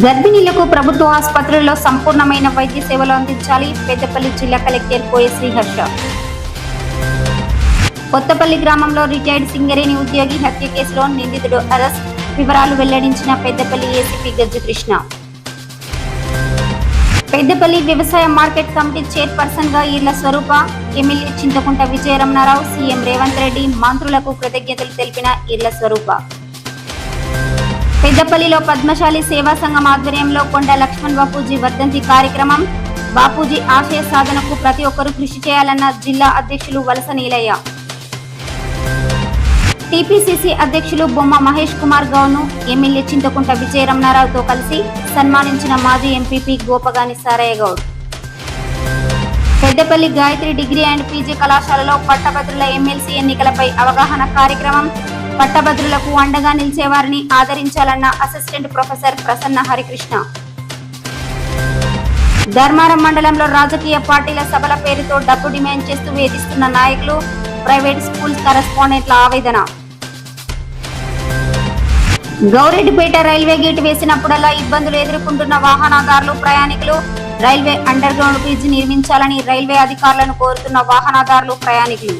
గర్భిణీలకు ప్రభుత్వ ఆసుపత్రుల్లో సంపూర్ణమైన వైద్య సేవలు అందించాలి. పెద్దపల్లి జిల్లా కలెక్టర్ కోయ శ్రీహర్ష. కొత్తపల్లి గ్రామంలో రిటైర్డ్ సింగరేణి ఉద్యోగి హత్య కేసులో నిందితుడు అరెస్ట్. వివరాలు వెల్లడించిన పెద్దపల్లి ఏసీపీ గజ్జు కృష్ణ. పెద్దపల్లి వ్యవసాయ మార్కెట్ కమిటీ చైర్పర్సన్ గా ఈర్ల స్వరూప, ఎమ్మెల్యే చింతకుంట విజయరమణారావు, సీఎం రేవంత్ రెడ్డి, మంత్రులకు కృతజ్ఞతలు తెలిపిన ఈర్ల స్వరూప. పెద్దపల్లిలో పద్మశాలి సేవా సంఘం ఆధ్వర్యంలో కొండ లక్ష్మణ్ బాపూజీ వర్ధంతి కార్యక్రమం. బాపూజీ ఆశయ సాధనకు ప్రతి ఒక్కరూ కృషి చేయాలన్న జిల్లా అధ్యక్షులు వలస నీలయ్య. టీపీసీసీ అధ్యక్షులు బొమ్మ మహేష్ కుమార్ గౌడ్ను ఎమ్మెల్యే చింతకుంట విజయరమణారావుతో కలిసి సన్మానించిన మాజీ MPP Gopagani Saraiah Goud. Peddapalli Gayatri degree and PG కళాశాలలో పట్టభద్రుల ఎమ్మెల్సీ ఎన్నికలపై అవగాహన కార్యక్రమం. పట్టభద్రులకు అండగా నిలిచేవారిని ఆదరించాలన్న అసిస్టెంట్ ప్రొఫెసర్ ప్రసన్న హరికృష్ణ. ధర్మారం మండలంలో రాజకీయ పార్టీల సభల పేరుతో డబ్బు డిమాండ్ చేస్తూ వేధిస్తున్న నాయకులు, ప్రైవేట్ స్కూల్ కరెస్పాండెంట్ల ఆవేదన. గౌరెడ్డిపేట రైల్వే గేట్ వేసినప్పుడల్లా ఇబ్బందులు ఎదుర్కొంటున్న వాహనదారులు, ప్రయాణికులు. రైల్వే అండర్ గ్రౌండ్ బ్రిడ్జ్ నిర్మించాలని రైల్వే అధికారులను కోరుతున్న వాహనదారులు, ప్రయాణికులు.